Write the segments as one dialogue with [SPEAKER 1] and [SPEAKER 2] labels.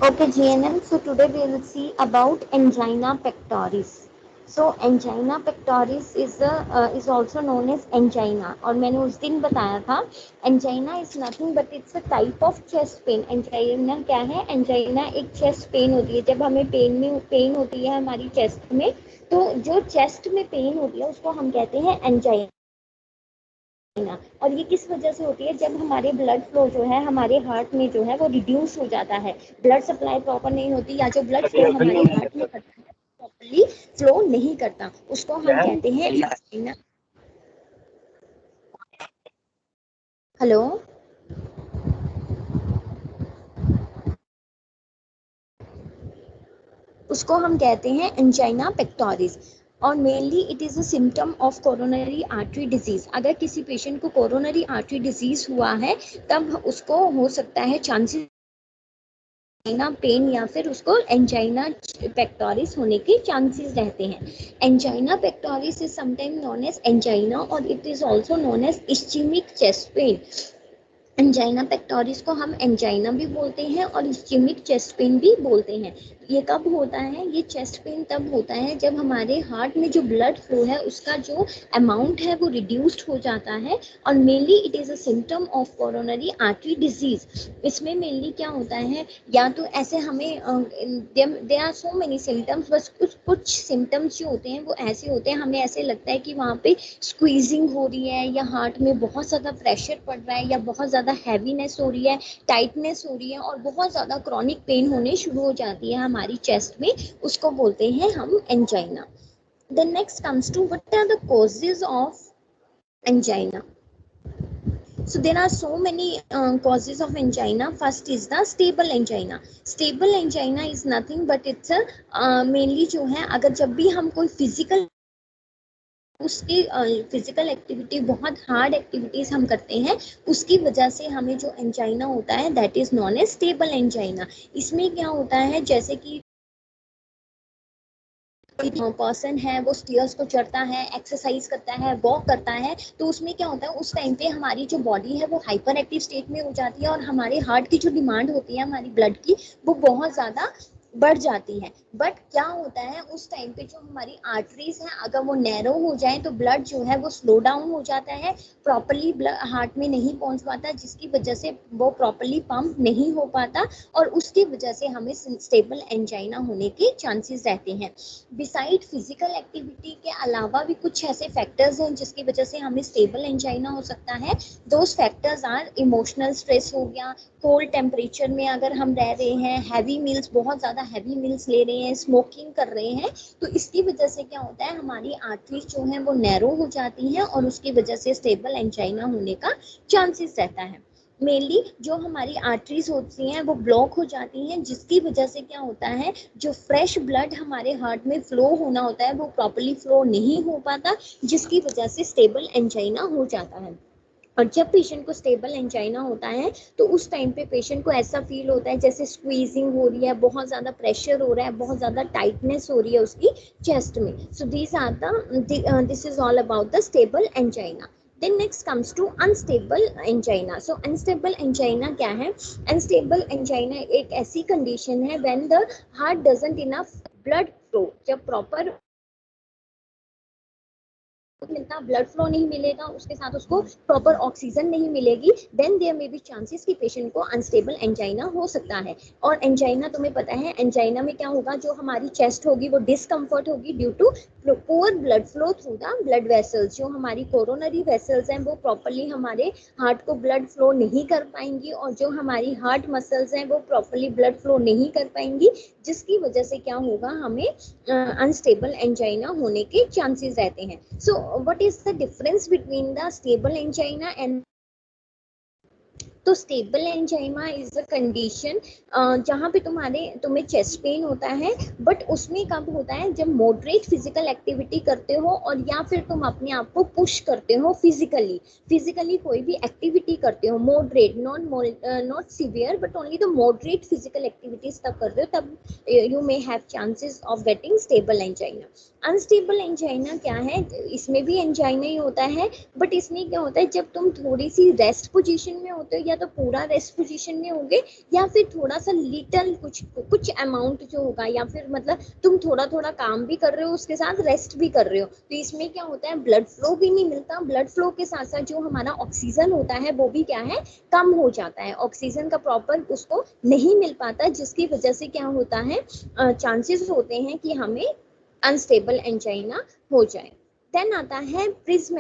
[SPEAKER 1] Okay, GNM. So today we will see about angina pectoris. So angina pectoris is also known as angina. और मैंने उस दिन बताया था angina is nothing but it's a type of chest pain. angina क्या है? angina एक chest pain होती है. जब हमें पेन होती है हमारी chest में, तो जो chest में पेन होती है उसको हम कहते हैं angina. और ये किस वजह से होती है? जब हमारे ब्लड फ्लो जो है हमारे हार्ट में जो है वो रिड्यूस हो जाता है, ब्लड सप्लाई प्रॉपर नहीं होती, या जो ब्लड फ्लो हमारे हार्ट में करता है प्रॉपरली फ्लो नहीं करता, उसको हम कहते हैं एंजाइना. हेलो, उसको हम कहते हैं एंजाइना पेक्टोरिस. और mainly it is a symptom of coronary artery disease. अगर किसी पेशेंट को कोरोनरी आर्टरी डिजीज हुआ है तब उसको हो सकता है चांसेस एंजाइना पेन या फिर उसको एंजाइना पेक्टोरिस होने के चांसेस रहते हैं. Angina pectoris is sometime known as angina और it is also known as ischaemic chest pain. Angina pectoris को हम एंजाइना भी बोलते हैं और इस्चेमिक चेस्ट पेन भी बोलते हैं. ये कब होता है? ये चेस्ट पेन तब होता है जब हमारे हार्ट में जो ब्लड फ्लो है उसका जो अमाउंट है वो रिड्यूस्ड हो जाता है. और mainly it is a symptom of coronary artery disease. इसमें मेनली क्या होता है, या तो ऐसे हमें there are so many symptoms, बस कुछ कुछ सिम्टम्स जो होते हैं वो ऐसे होते हैं, हमें ऐसे लगता है कि वहाँ पे स्क्वीजिंग हो रही है या हार्ट में बहुत ज़्यादा प्रेशर पड़ रहा है या बहुत ज़्यादा हैवीनेस हो रही है, टाइटनेस हो रही है और बहुत ज़्यादा क्रॉनिक पेन होने शुरू हो जाती है हमारी चेस्ट में, उसको बोलते हैं हम angina. Then next comes to what are the causes of angina. So there are so many causes of angina. First is the stable angina. Stable angina is nothing but it's a mainly जो है, अगर जब भी हम कोई physical उसकी physical activity बहुत hard activities हम करते हैं उसकी वजह से हमें जो एंजाइना होता है that is known as stable angina. इसमें क्या होता है, जैसे कि पर्सन है वो स्टेयर्स को चढ़ता है, एक्सरसाइज करता है, वॉक करता है, तो उसमें क्या होता है उस टाइम पे हमारी जो बॉडी है वो हाइपर एक्टिव स्टेट में हो जाती है और हमारे हार्ट की जो डिमांड होती है हमारी ब्लड की वो बहुत ज़्यादा बढ़ जाती है. बट क्या होता है उस टाइम पे जो हमारी आर्टरीज हैं अगर वो नैरो हो जाए तो ब्लड जो है वो स्लो डाउन हो जाता है, प्रॉपरली हार्ट में नहीं पहुंच पाता, जिसकी वजह से वो प्रॉपरली पंप नहीं हो पाता और उसकी वजह से हमें स्टेबल एंजाइना होने के चांसेस रहते हैं. बिसाइड फिजिकल एक्टिविटी के अलावा भी कुछ ऐसे फैक्टर्स हैं जिसकी वजह से हमें स्टेबल एंजाइना हो सकता है. Those factors are emotional stress हो गया, कोल्ड टेम्परेचर में अगर हम रह रहे हैं, हैवी मील्स, बहुत ज़्यादा हैवी मील्स ले रहे हैं, स्मोकिंग कर रहे हैं, तो इसकी वजह से क्या होता है हमारी आर्टरीज जो हैं वो नैरो हो जाती हैं और उसकी वजह से स्टेबल एंजाइना होने का चांसेस रहता है. मेनली जो हमारी आर्टरीज होती हैं वो ब्लॉक हो जाती हैं जिसकी वजह से क्या होता है जो फ्रेश ब्लड हमारे हार्ट में फ्लो होना होता है वो प्रॉपरली फ्लो नहीं हो पाता, जिसकी वजह से स्टेबल एंजाइना हो जाता है. और जब पेशेंट को स्टेबल एंजाइना होता है तो उस टाइम पे पेशेंट को ऐसा फील होता है जैसे स्क्वीजिंग हो रही है, बहुत ज़्यादा प्रेशर हो रहा है, बहुत ज़्यादा टाइटनेस हो रही है उसकी चेस्ट में. So this are this is all about the stable angina. Then next comes to unstable angina. So unstable angina क्या है? Unstable angina एक ऐसी कंडीशन है when the heart doesn't enough blood flow. जब प्रॉपर मिलता, blood flow नहीं मिलेगा, उसके साथ उसको प्रॉपर ऑक्सीजन नहीं मिलेगी, then there may be chances कि पेशेंट को अनस्टेबल एंजाइना हो सकता है. और एंजाइना तुम्हें पता है एंजाइना में क्या होगा, जो हमारी चेस्ट होगी वो डिसकम्फर्ट होगी due to poor blood flow through the blood vessels. जो हमारी कोरोनरी वेसल्स हैं वो प्रॉपरली हमारे हार्ट को ब्लड फ्लो नहीं कर पाएंगी और जो हमारी हार्ट मसल्स हैं वो प्रॉपरली ब्लड फ्लो नहीं कर पाएंगी, जिसकी वजह से क्या होगा हमें अनस्टेबल एंजाइना होने के चांसेस रहते हैं. सो what is the difference between the stable angina and तो stable angina is a condition जहाँ पे तुम्हें चेस्ट पेन होता है, बट उसमें कब होता है जब मॉडरेट फिजिकल एक्टिविटी करते हो और या फिर तुम अपने आप को पुश करते हो फिजिकली कोई भी एक्टिविटी करते हो, moderate, not severe but only the moderate physical activities तब कर रहे हो, तब you may have chances of getting stable angina. Unstable angina क्या है, इसमें भी एंजाइना ही होता है, बट इसमें क्या होता है जब तुम थोड़ी सी रेस्ट पोजीशन में होते हो, या तो पूरा रेस्ट पोजीशन में होगे, या फिर थोड़ा सा लिटल कुछ कुछ अमाउंट जो होगा, या फिर मतलब तुम थोड़ा थोड़ा काम भी कर रहे हो उसके साथ रेस्ट भी कर रहे हो, तो इसमें क्या होता है ब्लड फ्लो भी नहीं मिलता, ब्लड फ्लो के साथ साथ जो हमारा ऑक्सीजन होता है वो भी क्या है कम हो जाता है, ऑक्सीजन का प्रॉपर उसको नहीं मिल पाता, जिसकी वजह से क्या होता है चांसेस होते हैं कि हमें अनस्टेबल एंजाइना हो जाए। देन आता है Prince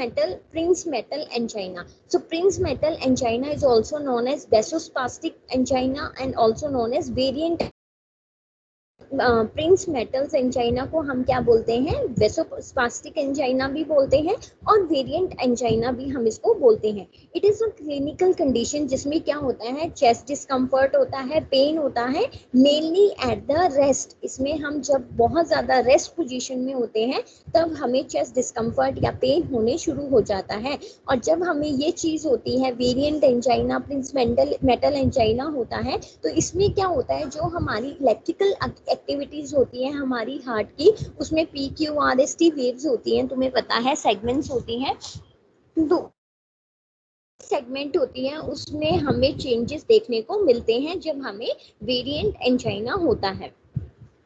[SPEAKER 1] metal angina. So Prince metal angina is also known as vasospastic angina and also known as variant Prince metals angina को हम क्या बोलते हैं, वेसोस्पास्टिक एंजाइना भी बोलते हैं और वेरिएंट एंजाइना भी हम इसको बोलते हैं। It is a clinical condition जिसमें क्या होता है चेस्ट डिस्कम्फर्ट होता है, पेन होता है, मेनली एट द रेस्ट। इसमें हम जब बहुत ज्यादा रेस्ट पोजीशन में होते हैं तब हमें चेस्ट डिस्कम्फर्ट या पेन होने शुरू हो जाता है, और जब हमें ये चीज होती है variant angina, Prince metal angina होता है, तो इसमें क्या होता है जो हमारी इलेक्ट्रिकल एक्टिविटीज होती हैं हमारी हार्ट की, उसमें PQRST वेव्स होती हैं, तुम्हें पता है सेगमेंट्स होती हैं, तो सेगमेंट होती है उसमें हमें चेंजेस देखने को मिलते हैं जब हमें वेरिएंट एंजाइना होता है।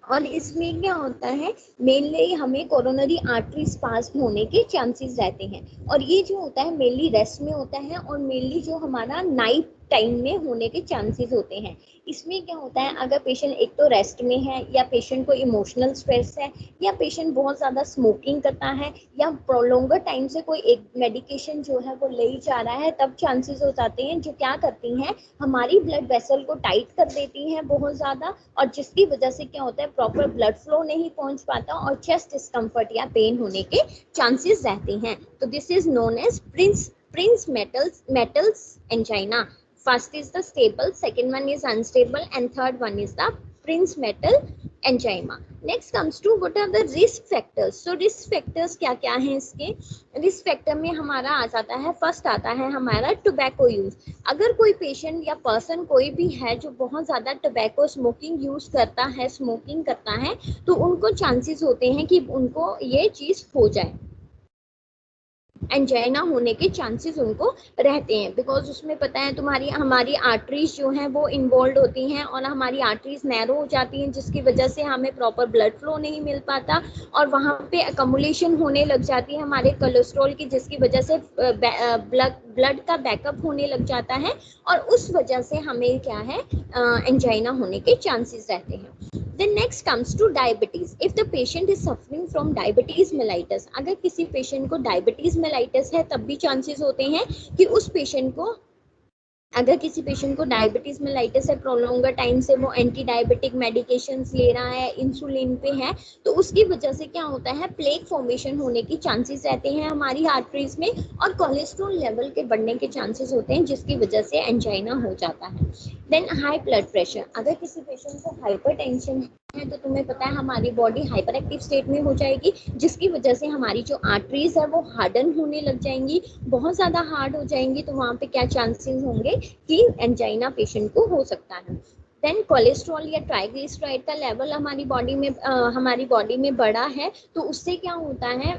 [SPEAKER 1] और इसमें क्या होता है मेनली हमें कोरोनरी आर्टरी स्पाज्म होने के चांसेस रहते हैं, और ये जो होता है मेनली रेस्ट में होता है और मेनली जो हमारा नाइट टाइम में होने के चांसेस होते हैं। इसमें क्या होता है अगर पेशेंट एक तो रेस्ट में है, या पेशेंट को इमोशनल स्ट्रेस है, या पेशेंट बहुत ज़्यादा स्मोकिंग करता है, या प्रोलोंगर टाइम से कोई एक मेडिकेशन जो है वो ले ही जा रहा है, तब चांसेस हो जाते हैं जो क्या करती हैं हमारी ब्लड वेसल को टाइट कर देती हैं बहुत ज़्यादा, और जिसकी वजह से क्या होता है प्रॉपर ब्लड फ्लो नहीं पहुंच पाता और चेस्ट डिस्कम्फर्ट या पेन होने के चांसेस रहते हैं। तो this is known as Prinzmetal's angina. First is the stable, second one is unstable and third one is the Prinzmetal angina. Next comes to what are the risk factors. So risk factors क्या क्या हैं इसके, risk factor में हमारा आ जाता है first आता है हमारा टोबैको यूज। अगर कोई पेशेंट या पर्सन कोई भी है जो बहुत ज़्यादा टोबैको स्मोकिंग यूज करता है, स्मोकिंग करता है, तो उनको चांसेस होते हैं कि उनको ये चीज़ हो जाए, एंजाइना होने के चांसेस उनको रहते हैं, बिकॉज उसमें पता है तुम्हारी हमारी आर्टरीज जो हैं वो इन्वॉल्व होती हैं और हमारी आर्टरीज नैरो हो जाती हैं, जिसकी वजह से हमें प्रॉपर ब्लड फ्लो नहीं मिल पाता और वहाँ पे अकमुलेशन होने लग जाती है हमारे कोलेस्ट्रॉल की, जिसकी वजह से ब्लड का बैकअप होने लग जाता है और उस वजह से हमें क्या है एंजाइना होने के चांसेस रहते हैं। Then next comes to diabetes. If the patient is suffering from diabetes mellitus, अगर किसी पेशेंट को डायबिटीज मेलाइटस है तब भी चांसेस होते हैं कि उस पेशेंट को, अगर किसी पेशेंट को डायबिटीज मेलाइटिस है, प्रोलोंगर टाइम से वो एंटी डायबिटिक मेडिकेशंस ले रहा है, इंसुलिन पे है, तो उसकी वजह से क्या होता है प्लेक फॉर्मेशन होने की चांसेस रहते हैं हमारी आर्टरीज में, और कोलेस्ट्रॉल लेवल के बढ़ने के चांसेस होते हैं जिसकी वजह से एंजाइना हो जाता है। देन हाई ब्लड प्रेशर, अगर किसी पेशेंट को हाइपरटेंशन है तो तुम्हें पता है हमारी बॉडी हाइपर एक्टिव स्टेट में हो जाएगी, जिसकी वजह से हमारी जो आर्टरीज है वो हार्डन होने लग जाएंगी, बहुत ज़्यादा हार्ड हो जाएंगी, तो वहाँ पे क्या चांसेस होंगे कि एंजाइना पेशेंट को हो सकता है। देन कोलेस्ट्रॉल या ट्राइग्लिसराइड का लेवल हमारी बॉडी में बढ़ा है, तो उससे क्या होता है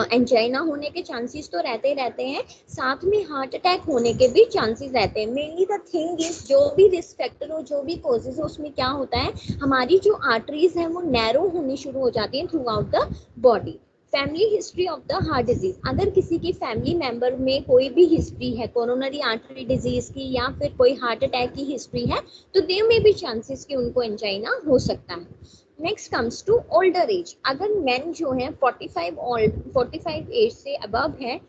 [SPEAKER 1] एंजाइना होने के चांसेस तो रहते हैं, साथ में हार्ट अटैक होने के भी चांसेस रहते हैं। मेनली द थिंग इज जो भी रिस्क फैक्टर हो, जो भी कॉजेज हो, उसमें क्या होता है हमारी जो आर्टरीज हैं वो नैरो होनी शुरू हो जाती हैं through out the body. Family history of the heart disease, अगर किसी की फैमिली मेंबर में कोई भी हिस्ट्री है कोरोनरी आर्टरी डिजीज की या फिर कोई हार्ट अटैक की हिस्ट्री है, तो देयर में भी चांसेस कि उनको एंजाइना हो सकता है। Next comes to older age, अगर मेन जो है 45 एज से अबव है,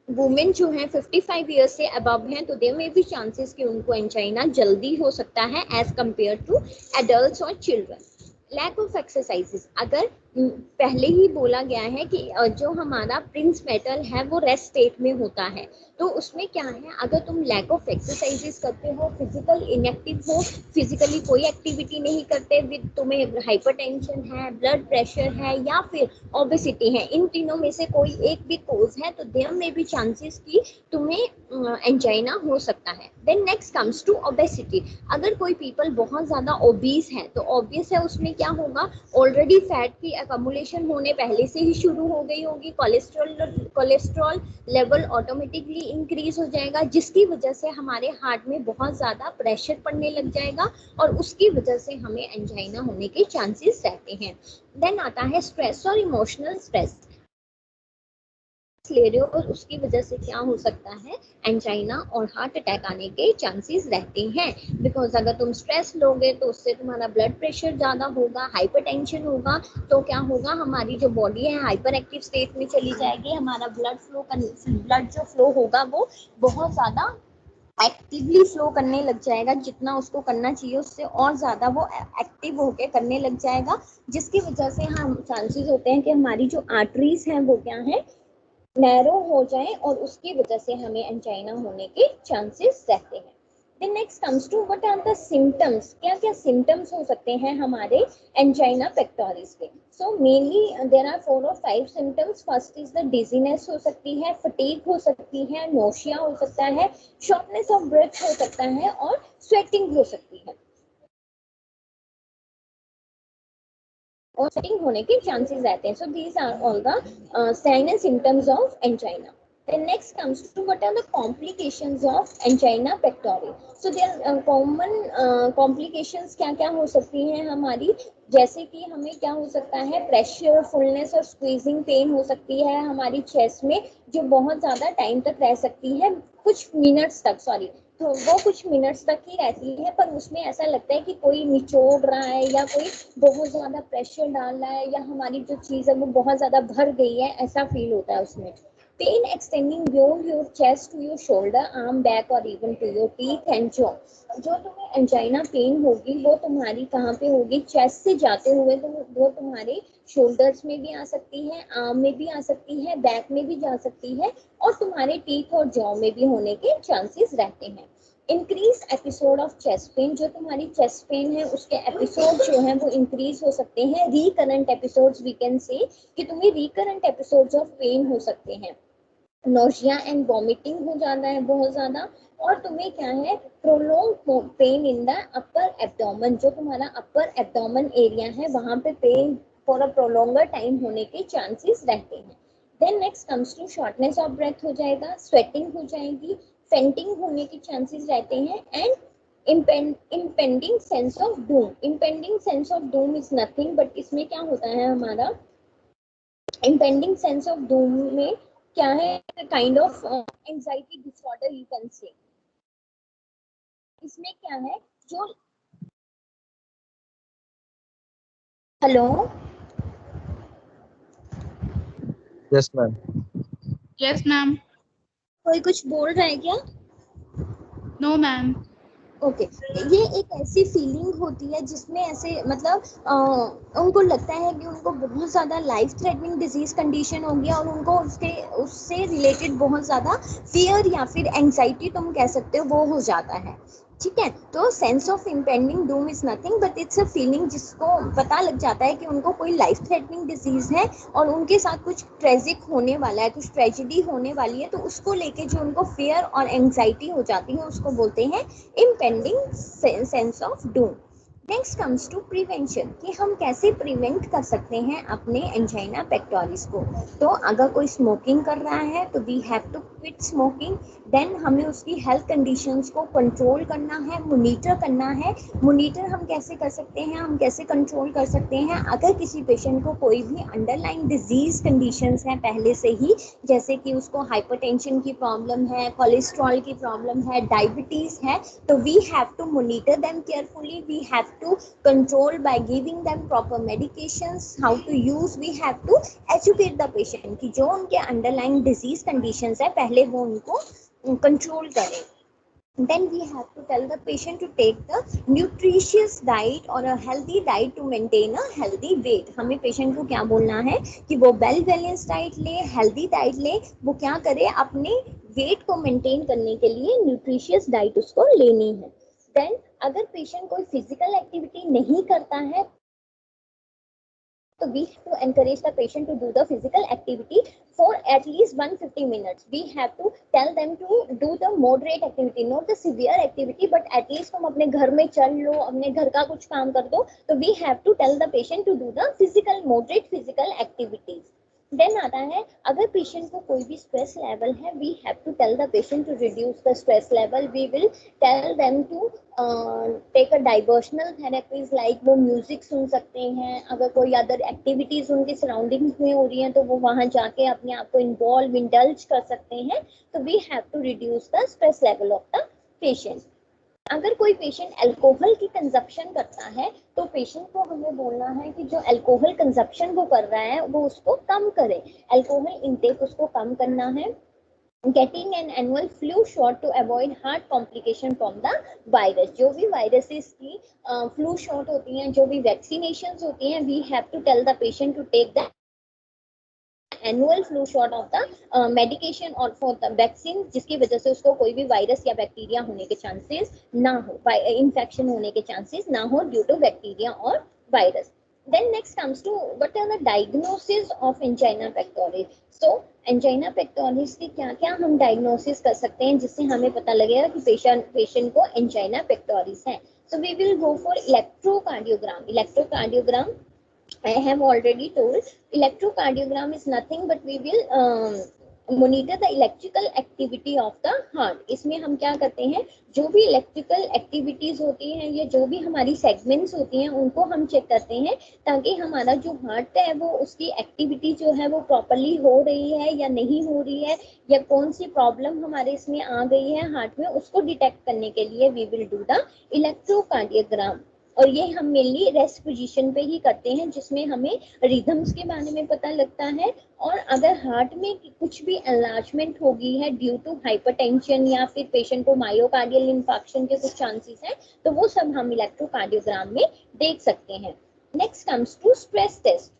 [SPEAKER 1] वुमेन जो है 55 ईयर्स से अबव हैं, तो देयर में भी चांसेस कि उनको एंजाइना जल्दी हो सकता है एज कंपेयर टू एडल्ट्स और चिल्ड्रन। लैक ऑफ एक्सरसाइजेस, अगर पहले ही बोला गया है कि जो हमारा प्रिंस मेटल है वो रेस्ट स्टेट में होता है, तो उसमें क्या है अगर तुम लैक ऑफ एक्सरसाइजेस करते हो, फिजिकल इनएक्टिव हो, फिजिकली कोई एक्टिविटी नहीं करते, विद तुम्हें हाइपरटेंशन है, ब्लड प्रेशर है या फिर ओबेसिटी है, इन तीनों में से कोई एक भी कोज है, तो देयर में भी चांसेस कि तुम्हें एंजाइना हो सकता है। Then next comes to obesity. अगर कोई पीपल बहुत ज्यादा ओबीस है तो ऑब्वियस है उसमें क्या होगा, ऑलरेडी फैट की अकमुलेशन होने पहले से ही शुरू हो गई होगी, कोलेस्ट्रॉल लेवल ऑटोमेटिकली इंक्रीज हो जाएगा, जिसकी वजह से हमारे हार्ट में बहुत ज्यादा प्रेशर पड़ने लग जाएगा और उसकी वजह से हमें एंजाइना होने के चांसेस रहते हैं। देन आता है स्ट्रेस और इमोशनल स्ट्रेस ले रहे हो और उसकी वजह से क्या हो सकता है, एंजाइना और हार्ट अटैक आने के चांसेस रहते हैं। बिकॉज अगर तुम स्ट्रेस लोगे तो उससे तुम्हारा ब्लड प्रेशर ज्यादा होगा, हाइपरटेंशन होगा, तो क्या होगा, हमारी जो बॉडी है हाइपर एक्टिव स्टेट में चली जाएगी, हमारा ब्लड जो फ्लो होगा वो बहुत ज्यादा एक्टिवली फ्लो करने लग जाएगा, जितना उसको करना चाहिए उससे और ज्यादा वो एक्टिव होके करने लग जाएगा, जिसकी वजह से हम चांसेस होते हैं कि हमारी जो आर्टरीज हैं वो क्या है, नैरो हो जाए और उसकी वजह से हमें एंजाइना होने के चांसेस रहते हैं। Then next comes to what are the symptoms, क्या क्या सिम्टम्स हो सकते हैं हमारे एंजाइना पेक्टोरिस के। सो मेनली देयर आर 4 और 5 symptoms. First is the dizziness हो सकती है, फटीग हो सकती है, नोशिया हो सकता है, शॉर्टनेस ऑफ ब्रेथ हो सकता है और स्वेटिंग हो सकती है, और सेटिंग होने के चांसेस रहते हैं। So these are all the sign and symptoms of angina. Then next comes to what are the complications of angina pectoris. So there are common complications क्या क्या हो सकती हैं हमारी, जैसे कि हमें क्या हो सकता है, प्रेशर, फुलनेस और स्क्वीजिंग पेन हो सकती है हमारी चेस्ट में, जो बहुत ज्यादा टाइम तक रह सकती है, कुछ मिनट्स तक, सॉरी, तो वो कुछ मिनट्स तक ही रहती है, पर उसमें ऐसा लगता है कि कोई निचोड़ रहा है या कोई बहुत ज्यादा प्रेशर डाल रहा है या हमारी जो चीज है वो बहुत ज्यादा भर गई है, ऐसा फील होता है उसमें। Pain extending beyond your chest to your shoulder, arm, back or even to your teeth and jaw. जो तुम्हें एंजाइना पेन होगी वो तुम्हारी कहाँ पे होगी, चेस्ट से जाते हुए तो वो तुम्हारे शोल्डर्स में भी आ सकती है, आर्म में भी आ सकती है, बैक में भी जा सकती है और तुम्हारे टीथ और जॉ में भी होने के चांसेस रहते हैं। Increase episode of chest pain, जो तुम्हारी चेस्ट पेन है उसके एपिसोड जो है वो इंक्रीज हो सकते हैं, recurrent episodes we can say, कि तुम्हें रिकरेंट एपिसोड्स ऑफ पेन हो सकते हैं, नोशिया एंड वॉमिटिंग हो जाता है बहुत ज्यादा, और तुम्हें क्या है, prolong pain in the upper abdomen, जो तुम्हारा अपर एब्डोमेन एरिया है वहां पे pain for a prolonger time होने के चांसेस रहते हैं। Then next comes to shortness of breath हो जाएगा, स्वेटिंग हो जाएगी, फेंटिंग होने के चांसेस रहते हैं and impending sense of doom. impending sense of doom is nothing but इसमें क्या होता है हमारा, impending सेंस ऑफ डूम में क्या है, kind of anxiety disorder you can say. इसमें क्या है, जो, hello,
[SPEAKER 2] yes ma'am.
[SPEAKER 3] Yes ma'am.
[SPEAKER 1] कोई कुछ बोल रहा है क्या?
[SPEAKER 3] No ma'am.
[SPEAKER 1] ओके ये एक ऐसी फीलिंग होती है जिसमें ऐसे मतलब उनको लगता है कि उनको बहुत ज़्यादा लाइफ थ्रेटनिंग डिजीज कंडीशन हो गया और उनको उससे रिलेटेड बहुत ज़्यादा फियर या फिर एंजाइटी तुम कह सकते हो वो हो जाता है। ठीक है, तो sense of impending doom is nothing but it's a feeling, जिसको पता लग जाता है कि उनको कोई लाइफ थ्रेटनिंग डिजीज है और उनके साथ कुछ ट्रेजिक होने वाला है, कुछ ट्रेजिडी होने वाली है, तो उसको लेके जो उनको फियर और एंजाइटी हो जाती है उसको बोलते हैं impending sense of doom. Next comes to prevention, कि हम कैसे प्रिवेंट कर सकते हैं अपने एंजाइना पेक्टोरिस को। तो अगर कोई स्मोकिंग कर रहा है तो we have to quit smoking, then हमें उसकी हेल्थ कंडीशंस को कंट्रोल करना है, मोनिटर करना है। मोनिटर हम कैसे कर सकते हैं, हम कैसे कंट्रोल कर सकते हैं, अगर किसी पेशेंट को कोई भी अंडरलाइन डिजीज कंडीशंस है पहले से ही, जैसे कि उसको हाइपरटेंशन की प्रॉब्लम है, कोलेस्ट्रॉल की प्रॉब्लम है, डायबिटीज है, तो we have to monitor them carefully, we have to control by giving them proper medications, how to use, we have to educate the patient कि जो उनके underlying disease conditions है पहले वो उनको control करें। Then we have to tell the patient to take the nutritious diet or a healthy diet to maintain a healthy weight. हमें patient को क्या बोलना है कि वो well balanced diet ले, healthy diet ले, वो क्या करे, अपने weight को maintain करने के लिए nutritious diet उसको लेनी है। देन अगर पेशेंट कोई फिजिकल एक्टिविटी नहीं करता है तो we have to encourage the patient to do the physical activity for at least 150 minutes. We have to tell them to do the moderate activity, not the severe activity, but at least तुम अपने घर में चल लो, अपने घर का कुछ काम कर दो. तो we have to tell the patient to do the physical moderate physical activities. Then आता है, अगर पेशेंट को कोई भी स्ट्रेस लेवल है, we have to tell the patient to reduce the stress level. We will tell them to take a diversional therapies, like वो music सुन सकते हैं. अगर कोई अदर एक्टिविटीज उनके सराउंडिंग्स में हो रही हैं तो वो वहां जाके अपने आप को इन्वॉल्व इंडल्ज कर सकते हैं. तो we have to reduce the stress level of the patient. अगर कोई पेशेंट अल्कोहल की कंजप्शन करता है तो पेशेंट को हमें बोलना है कि जो अल्कोहल कंजप्शन वो कर रहा है वो उसको कम करे, अल्कोहल इनटेक उसको कम करना है. Getting an annual flu shot to avoid heart complication from the virus. जो भी वायरसेस की फ्लू शॉट होती हैं, जो भी वैक्सीनेशन होती हैं, we have to tell the patient to take the annual flu shot of the medication और फॉर द वैक्सीन, जिसकी वजह से उसको कोई भी वायरस या बैक्टीरिया होने के चांसेस ना हो, इन्फेक्शन होने के चांसेस ना हो ड्यू टू बैक्टीरिया और virus. Then next comes to what are the diagnosis of angina pectoris. So angina pectoris की क्या क्या हम डायग्नोसिस कर सकते हैं जिससे हमें पता लगेगा कि पेशेंट को angina pectoris है. So we will go for electrocardiogram. Electrocardiogram I have already told. Electrocardiogram is nothing but we will monitor the electrical activity of the heart. इसमें हम क्या करते हैं, जो भी इलेक्ट्रिकल एक्टिविटीज होती हैं या जो भी हमारी सेगमेंट्स होती हैं उनको हम चेक करते हैं ताकि हमारा जो हार्ट है वो उसकी एक्टिविटी जो है वो प्रॉपरली हो रही है या नहीं हो रही है, या कौन सी प्रॉब्लम हमारे इसमें आ गई है हार्ट में, उसको डिटेक्ट करने के लिए we will do the electrocardiogram. और ये हम मेनली रेस्ट पोजीशन पे ही करते हैं जिसमें हमें रिदम्स के बारे में पता लगता है. और अगर हार्ट में कुछ भी एनलार्जमेंट हो गई है ड्यू टू हाइपरटेंशन या फिर पेशेंट को मायोकार्डियल इंफार्क्शन के कुछ चांसेस हैं तो वो सब हम इलेक्ट्रोकार्डियोग्राम में देख सकते हैं. Next comes to stress test.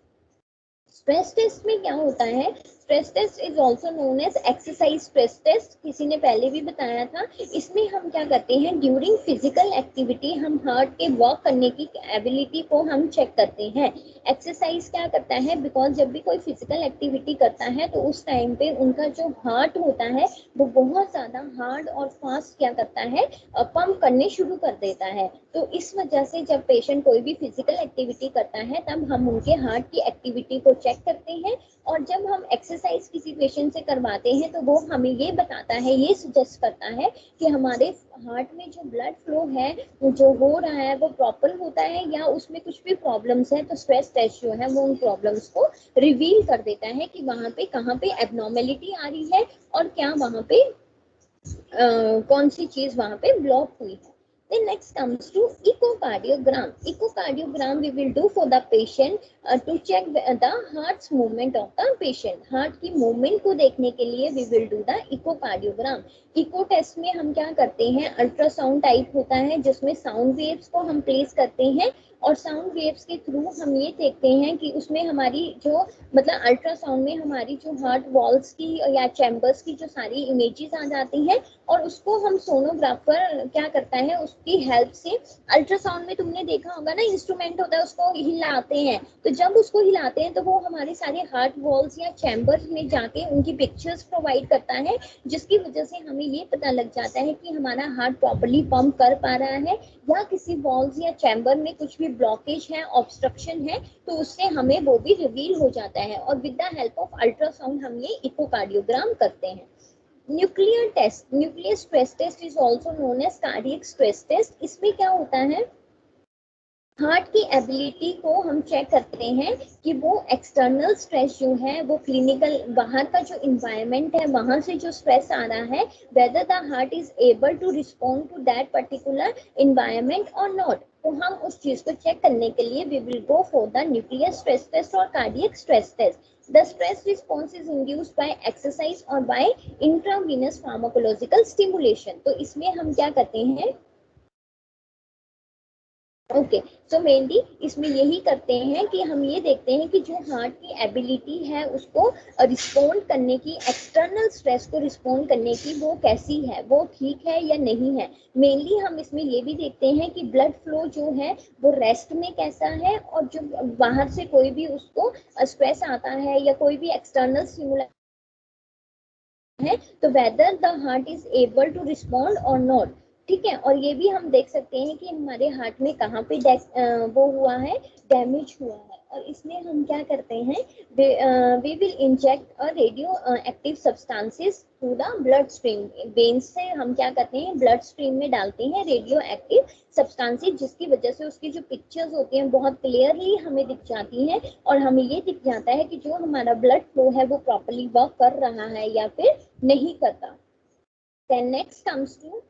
[SPEAKER 1] Stress test में क्या होता है, stress test is also known as exercise stress test. किसी ने पहले भी बताया था. इसमें हम क्या करते हैं, ड्यूरिंग फिजिकल एक्टिविटी हम हार्ट के वर्क करने की एबिलिटी को हम चेक करते हैं. एक्सरसाइज क्या करता है, बिकॉज जब भी कोई फिजिकल एक्टिविटी करता है तो उस टाइम पे उनका जो हार्ट होता है वो बहुत ज्यादा हार्ड और फास्ट क्या करता है, पंप करने शुरू कर देता है. तो इस वजह से जब पेशेंट कोई भी फिजिकल एक्टिविटी करता है तब हम उनके हार्ट की एक्टिविटी को चेक करते हैं. और जब हम एक्सरसाइज किसी पेशेंट से करवाते हैं तो वो हमें ये बताता है, ये सजेस्ट करता है कि हमारे हार्ट में जो ब्लड फ्लो है जो हो रहा है वो प्रॉपर होता है या उसमें कुछ भी प्रॉब्लम्स है. तो स्ट्रेस टेस्ट जो है वो उन प्रॉब्लम्स को रिवील कर देता है कि वहाँ पे कहाँ पे एबनॉर्मेलिटी आ रही है और क्या वहाँ पे कौन सी चीज वहाँ पे ब्लॉक हुई है. Then next comes to echocardiogram. Echocardiogram we will do for the patient to check the heart's movement of the patient. Heart की movement को देखने के लिए we will do the echocardiogram. Echo test में हम क्या करते हैं, अल्ट्रासाउंड टाइप होता है जिसमें साउंड वेव्स को हम प्लेस करते हैं और साउंड वेव्स के थ्रू हम ये देखते हैं कि उसमें हमारी जो मतलब अल्ट्रासाउंड में हमारी जो हार्ट वॉल्स की या चैम्बर्स की जो सारी इमेजेस आ जाती हैं और उसको हम सोनोग्राफर क्या करता है उसकी हेल्प से, अल्ट्रासाउंड में तुमने देखा होगा ना इंस्ट्रूमेंट होता है उसको हिलाते हैं, तो जब उसको हिलाते हैं तो वो हमारे सारे हार्ट वॉल्स या चैम्बर्स में जाके उनकी पिक्चर्स प्रोवाइड करता है जिसकी वजह से हमें ये पता लग जाता है कि हमारा हार्ट प्रॉपर्ली पंप कर पा रहा है या किसी वॉल्स या चैम्बर में कुछ भी ब्लॉकेज है, ऑब्स्ट्रक्शन है, तो उससे हमें वो भी रिवील हो जाता है. और with the help of ultrasound हम ये इकोकार्डियोग्राम करते हैं. Nuclear test, nuclear stress test is also known as cardiac stress test. इसमें क्या होता है, हार्ट की एबिलिटी को हम चेक करते हैं कि वो एक्सटर्नल स्ट्रेस जो है वो क्लिनिकल बाहर का जो इन्वायरमेंट है वहां से जो स्ट्रेस आ रहा है whether the heart is able to respond to that particular environment और नॉट. तो हम उस चीज को चेक करने के लिए we will go for the nuclear stress test और cardiac stress test. The stress response is induced by exercise or by intravenous pharmacological stimulation. तो इसमें हम क्या करते हैं, ओके, सो मेनली इसमें यही करते हैं कि हम ये देखते हैं कि जो हार्ट की एबिलिटी है उसको रिस्पॉन्ड करने की, एक्सटर्नल स्ट्रेस को रिस्पॉन्ड करने की, वो कैसी है, वो ठीक है या नहीं है। मेनली हम इसमें ये भी देखते हैं कि ब्लड फ्लो जो है वो रेस्ट में कैसा है, और जो बाहर से कोई भी उसको स्ट्रेस आता है या कोई भी एक्सटर्नल स्टिमुलस है, तो whether the heart is able to respond और नॉट। ठीक है, और ये भी हम देख सकते हैं कि हमारे हार्ट में कहाँ पे वो हुआ है, डैमेज हुआ है। और इसमें हम क्या करते हैं, we will inject a radio active substances through the blood stream. Veins से हम क्या करते हैं, ब्लड स्ट्रीम में डालते हैं रेडियो एक्टिव सब्सटेंसेस, जिसकी वजह से उसकी जो पिक्चर्स होती हैं बहुत क्लियरली हमें दिख जाती हैं, और हमें ये दिख जाता है कि जो हमारा ब्लड फ्लो है वो प्रॉपरली वर्क कर रहा है या फिर नहीं करता। Then next comes to,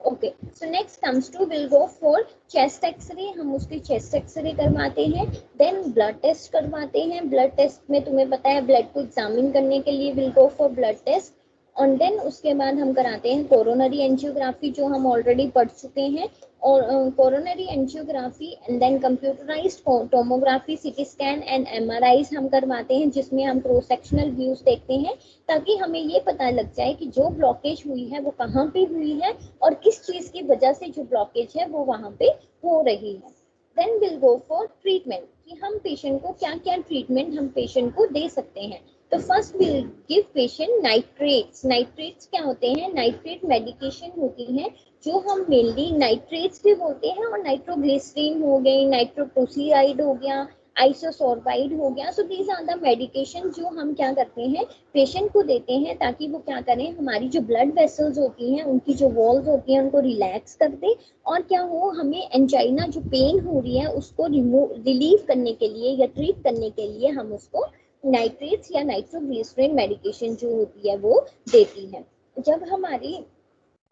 [SPEAKER 1] okay, so next comes to, will go for chest x-ray. हम उसकी चेस्ट एक्सरे करवाते हैं। देन ब्लड टेस्ट करवाते हैं। ब्लड टेस्ट में तुम्हें पता है ब्लड को एग्जामिन करने के लिए will go for blood test. और देन उसके बाद हम कराते हैं कोरोनरी एंजियोग्राफी, जो हम ऑलरेडी पढ़ चुके हैं। और coronary angiography and then computerised tomography, CT scan and MRIs हम करवाते हैं, जिसमें हम क्रॉस सेक्शनल व्यूज देखते हैं, ताकि हमें ये पता लग जाए कि जो ब्लॉकेज हुई है वो कहाँ पे हुई है और किस चीज की वजह से जो ब्लॉकेज है वो वहां पे हो रही है। Then will go for treatment, कि हम पेशेंट को क्या क्या ट्रीटमेंट हम पेशेंट को दे सकते हैं। तो first will give patient nitrates. Nitrates क्या होते हैं, नाइट्रेट मेडिकेशन होती है, जो हम मेनली नाइट्रेट्स भी बोलते हैं, और नाइट्रोग्लिसरीन हो गई, नाइट्रोक्लोराइड हो गया, आइसोसोर्बाइड हो गया। So these are the medication जो हम क्या करते हैं, पेशेंट को देते हैं, ताकि वो क्या करें, हमारी जो ब्लड वेसल्स होती हैं उनकी जो वॉल्स होती हैं उनको रिलैक्स कर दे, और क्या हो, हमें एंजाइना जो पेन हो रही है उसको रिलीव करने के लिए या ट्रीट करने के लिए हम उसको नाइट्रेट्स या नाइट्रोग्लिसरीन मेडिकेशन जो होती है वो देती है। जब हमारी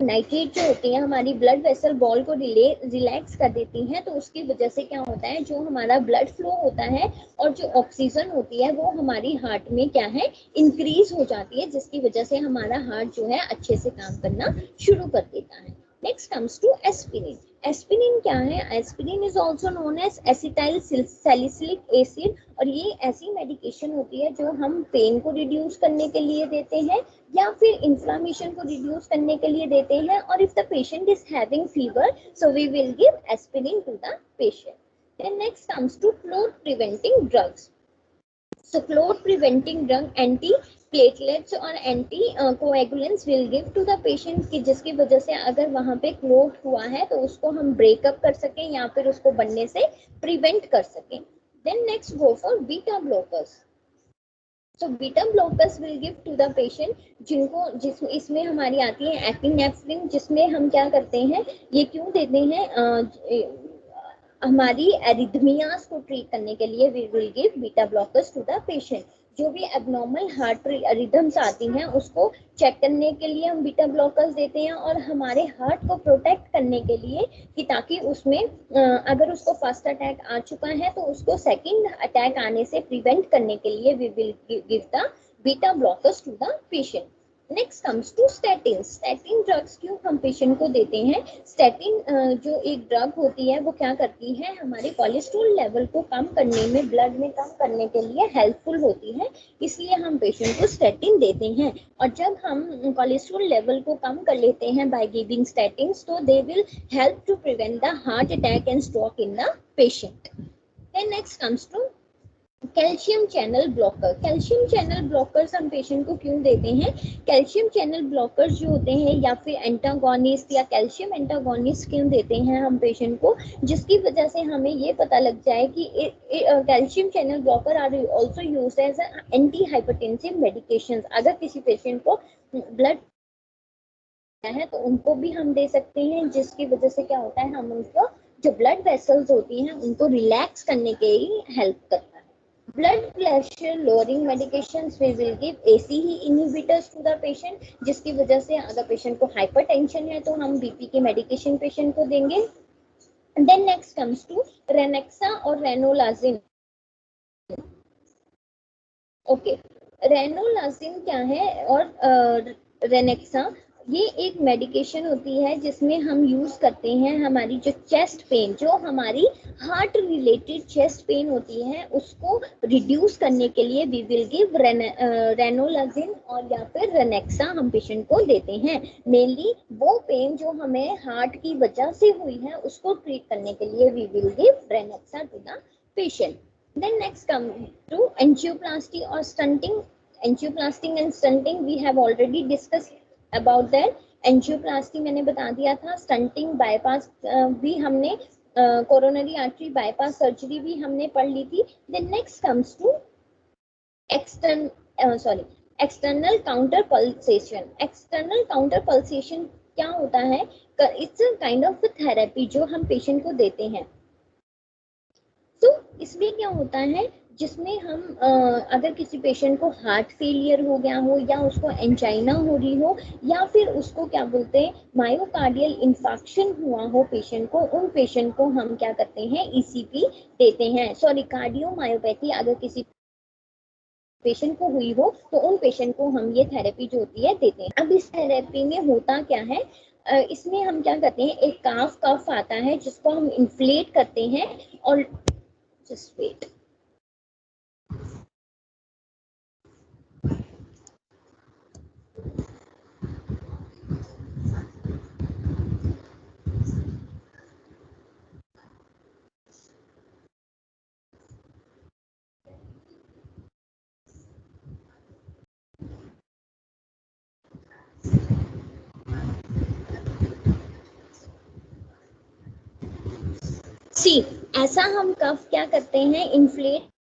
[SPEAKER 1] नाइट्रेट जो होती है हमारी ब्लड वेसल बॉल को रिलैक्स कर देती हैं, तो उसकी वजह से क्या होता है, जो हमारा ब्लड फ्लो होता है और जो ऑक्सीजन होती है वो हमारी हार्ट में क्या है, इंक्रीज हो जाती है, जिसकी वजह से हमारा हार्ट जो है अच्छे से काम करना शुरू कर देता है। Next comes to aspirin. Aspirin क्या है, aspirin is also known as acetyl salicylic acid, और ये ऐसी मेडिकेशन होती है जो हम पेन को रिड्यूस करने के लिए देते हैं या फिर इन्फ्लामेशन को रिड्यूस करने के लिए देते हैं। और if the patient is having fever, so we will give aspirin to the patient. Then next comes to clot preventing drugs. So clot preventing drug anti platelets और anti coagulants will give to the patient, की जिसकी वजह से अगर वहां पे clot हुआ है तो उसको हम ब्रेकअप कर सकें या फिर उसको बनने से प्रिवेंट कर सकें। Then next go for beta blockers. So beta blockers will give to the patient, इसमें हमारी आती है एपिनेफ्रिन, जिसमें हम क्या करते हैं, ये क्यों देते हैं, हमारी एरिथमियास को ट्रीट करने के लिए we will give beta blockers to the patient. जो भी एबनॉर्मल हार्ट रिदम्स आती हैं उसको चेक करने के लिए हम बीटा ब्लॉकर्स देते हैं, और हमारे हार्ट को प्रोटेक्ट करने के लिए, कि ताकि उसमें अगर उसको फर्स्ट अटैक आ चुका है तो उसको सेकंड अटैक आने से प्रिवेंट करने के लिए we will give the beta blockers to the patient. Next comes to statin. Statin drugs क्यों हम पेशेंट को देते हैं, स्टैटिन जो एक ड्रग होती है वो क्या करती है, हमारे कोलेस्ट्रॉल लेवल को कम करने में, ब्लड में कम करने के लिए हेल्पफुल होती है, इसलिए हम पेशेंट को स्टैटिन देते हैं। और जब हम कोलेस्ट्रॉल लेवल को कम कर लेते हैं बाय गिविंग स्टैटिन, तो they will help to prevent the heart attack and stroke in the patient. Then next comes to calcium channel blocker. Calcium channel blockers हम पेशेंट को क्यों देते हैं, कैल्शियम चैनल ब्लॉकर्स जो होते हैं या फिर एंटागोनिस्ट या कैल्शियम एंटागोनिस्ट क्यों देते हैं हम पेशेंट को, जिसकी वजह से हमें ये पता लग जाए कि calcium channel blocker are also used as anti hypertensive medications. अगर किसी पेशेंट को ब्लड है तो उनको भी हम दे सकते हैं, जिसकी वजह से क्या होता है, हम उनको जो ब्लड वेसल्स होती हैं उनको रिलैक्स करने के लिए हेल्प करता है। Blood pressure lowering medications we will give ACE inhibitors to the patient, जिसकी वजह से अगर पेशेंट को हाइपरटेंशन है तो हम बीपी के मेडिकेशन पेशेंट को देंगे। देन नेक्स्ट कम्स टू रेनेक्सा और रेनोलाजिन। ओके, रेनोलाजिन क्या है और रेनेक्सा, ये एक मेडिकेशन होती है जिसमें हम यूज करते हैं हमारी जो चेस्ट पेन, जो हमारी हार्ट रिलेटेड चेस्ट पेन होती है उसको रिड्यूस करने के लिए वी विल गिव रेनोलाजिन और या फिर रेनेक्सा हम पेशेंट को देते हैं। मेनली वो पेन जो हमें हार्ट की वजह से हुई है उसको ट्रीट करने के लिए we will give Ranexa to the patient. Then next come to angioplasty और stenting. Angioplasting and stenting we have already discuss about that. Angioplasty मैंने बता दिया था, स्टंटिंग बाईपास भी हमने कोरोनरी आर्टरी बाईपास सर्जरी भी हमने पढ़ ली थी। Then next comes to external counter pulsation. External counter pulsation क्या होता है? It's a kind of therapy जो हम पेशेंट को देते हैं। तो इसमें क्या होता है, जिसमें हम अगर किसी पेशेंट को हार्ट फेलियर हो गया हो या उसको एंजाइना हो रही हो या फिर उसको क्या बोलते हैं मायोकार्डियल इंफाक्शन हुआ हो पेशेंट को, उन पेशेंट को हम क्या करते हैं ईसीपी देते हैं। सॉरी, कार्डियोमायोपैथी अगर किसी पेशेंट को हुई हो तो उन पेशेंट को हम ये थेरेपी जो होती है देते हैं। अब इस थेरेपी में होता क्या है, इसमें हम क्या करते हैं, एक कफ आता है जिसको हम इन्फ्लेट करते हैं और just wait. सी, ऐसा हम कफ क्या करते हैं, इन्फ्लेट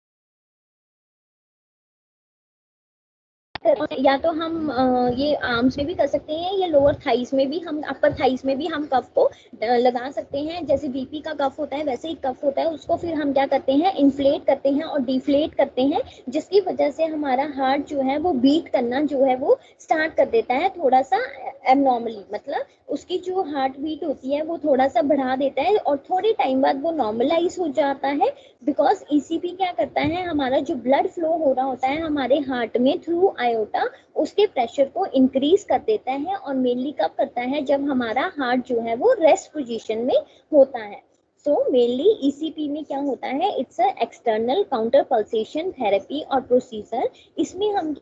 [SPEAKER 1] या तो हम ये आर्म्स में भी कर सकते हैं या लोअर थाइस में भी, हम अपर थाइस में भी हम कफ को लगा सकते हैं। जैसे बीपी का कफ होता है वैसे ही कफ होता है, उसको फिर हम क्या करते हैं इन्फ्लेट करते हैं और डिफ्लेट करते हैं, जिसकी वजह से हमारा हार्ट जो है वो बीट करना जो है वो स्टार्ट कर देता है थोड़ा सा एबनॉर्मली, मतलब उसकी जो हार्ट बीट होती है वो थोड़ा सा बढ़ा देता है और थोड़े टाइम बाद वो नॉर्मलाइज हो जाता है। बिकॉज ईसीपी क्या करता है, हमारा जो ब्लड फ्लो हो रहा होता है हमारे हार्ट में थ्रू आयोटा, उसके प्रेशर को इंक्रीज कर देता है। और मेनली कब करता है, जब हमारा हार्ट जो है वो रेस्ट पोजीशन में होता है। सो मेनली ईसीपी में क्या होता है, it's a external counter pulsation therapy और प्रोसीजर। इसमें हम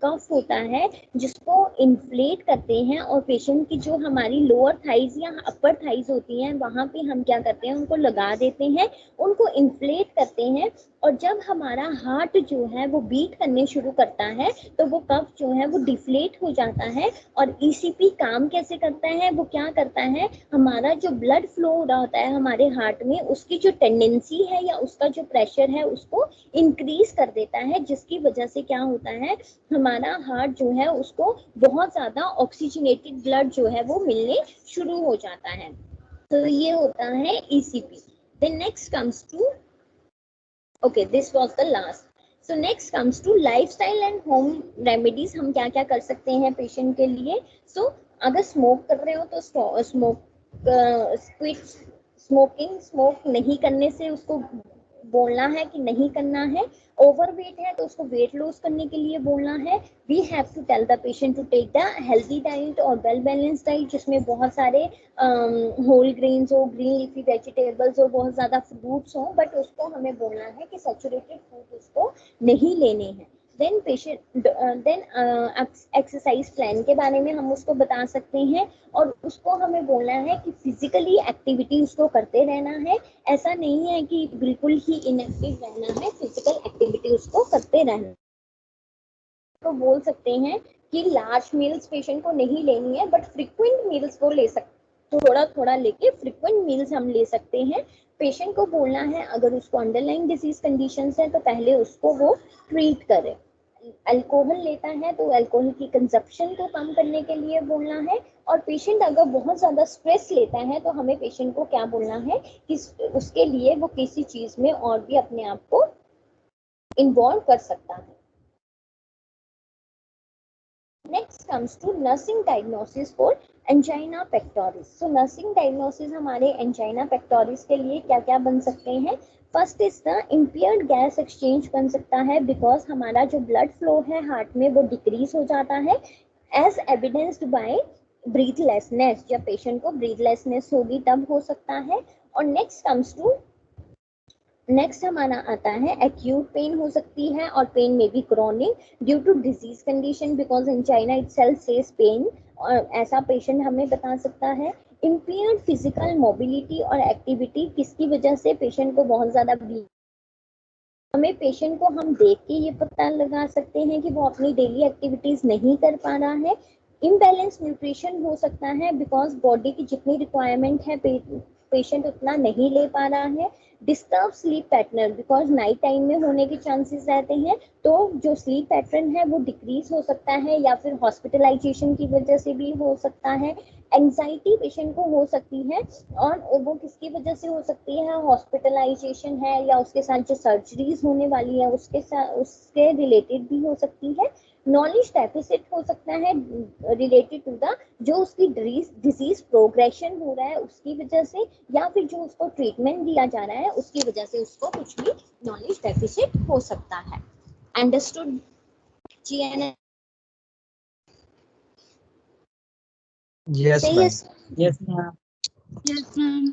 [SPEAKER 1] कफ होता है जिसको इन्फ्लेट करते हैं और पेशेंट की जो हमारी लोअर थाइज या अपर थाइज होती हैं वहां पे हम क्या करते हैं उनको लगा देते हैं, उनको इन्फ्लेट करते हैं। और जब हमारा हार्ट जो है वो बीट करने शुरू करता है तो वो कफ जो है वो डिफ्लेट हो जाता है। और ईसीपी काम कैसे करता है, वो क्या करता है, हमारा जो ब्लड फ्लो हो रहा होता है हमारे हार्ट में उसकी जो टेंडेंसी है या उसका जो प्रेशर है उसको इंक्रीज कर देता है, जिसकी वजह से क्या होता है, हमारा हार्ट जो है उसको बहुत ज्यादा ऑक्सीजनेटेड ब्लड जो है वो मिलने शुरू हो जाता है। तो ये होता है ECP. Then next comes to, okay this was the last. So next comes to lifestyle and home remedies. हम क्या क्या कर सकते हैं पेशेंट के लिए। सो अगर स्मोक कर रहे हो तो स्मोक नहीं करने से उसको बोलना है कि नहीं करना है। ओवरवेट है तो उसको वेट लॉस करने के लिए बोलना है। We have to tell the patient to take the healthy diet और वेल बैलेंस डाइट, जिसमें बहुत सारे होल ग्रेन्स हो, ग्रीन लीफी वेजिटेबल्स हो, बहुत ज्यादा फ्रूट्स हो, बट उसको हमें बोलना है कि सैचुरेटेड फूड उसको नहीं लेने हैं। देन एक्सरसाइज प्लान के बारे में हम उसको बता सकते हैं और उसको हमें बोलना है कि फिजिकली एक्टिविटी उसको करते रहना है। ऐसा नहीं है कि बिल्कुल ही इनएक्टिव रहना है, फिजिकल एक्टिविटी उसको करते रहना। तो बोल सकते हैं कि लार्ज मील्स पेशेंट को नहीं लेनी है, बट फ्रीक्वेंट मील्स को ले सकते, थोड़ा थोड़ा लेके फ्रीक्वेंट मील्स हम ले सकते हैं। पेशेंट को बोलना है अगर उसको अंडरलाइंग डिजीज कंडीशन है तो पहले उसको वो ट्रीट करे। अल्कोहल लेता है तो अल्कोहल की कंजप्शन को कम करने के लिए बोलना है। और पेशेंट अगर बहुत ज्यादा स्ट्रेस लेता है तो हमें पेशेंट को क्या बोलना है कि उसके लिए वो किसी चीज में और भी अपने आप को इन्वॉल्व कर सकता है। Next comes to nursing diagnosis for angina pectoris. So nursing diagnosis हमारे angina pectoris के लिए क्या क्या बन सकते हैं। First is the impaired gas exchange बन सकता है, बिकॉज हमारा जो ब्लड फ्लो है हार्ट में वो डिक्रीज हो जाता है। एज एविडेंस्ड बाय ब्रीथलेसनेस, जब पेशेंट को ब्रीथलेसनेस होगी तब हो सकता है। और नेक्स्ट हमारा आता है एक्यूट पेन हो सकती है, और पेन में भी chronic due to disease condition, because angina itself says pain, और ऐसा पेशेंट हमें बता सकता है। इम्पेयर्ड फिजिकल मोबिलिटी और एक्टिविटी, किसकी वजह से पेशेंट को बहुत ज्यादा, हमें पेशेंट को हम देख के ये पता लगा सकते हैं कि वो अपनी डेली एक्टिविटीज नहीं कर पा रहा है। इम्बैलेंस न्यूट्रिशन हो सकता है, बिकॉज बॉडी की जितनी रिक्वायरमेंट है पेशेंट उतना नहीं ले पा रहा है। Disturb sleep pattern, because night time में होने के चांसेस रहते हैं, तो जो स्लीप पैटर्न है वो डिक्रीज हो सकता है, या फिर हॉस्पिटलाइजेशन की वजह से भी हो सकता है। एंजाइटी पेशेंट को हो सकती है, और वो किसकी वजह से हो सकती है, हॉस्पिटलाइजेशन है या उसके साथ जो सर्जरीज होने वाली है उसके साथ, उसके रिलेटेड भी हो सकती है। नॉलेज डेफिसिट हो सकता है रिलेटेड टू द, जो उसकी डिजीज प्रोग्रेशन हो रहा है उसकी वजह से, या फिर जो उसको ट्रीटमेंट दिया जा रहा है उसकी वजह से उसको कुछ भी नॉलेज डेफिसिट हो सकता है। अंडरस्टूड जी?
[SPEAKER 2] Yes,
[SPEAKER 1] Say
[SPEAKER 2] ma'am.
[SPEAKER 1] yes.
[SPEAKER 4] Yes, ma'am.
[SPEAKER 3] Yes, ma'am.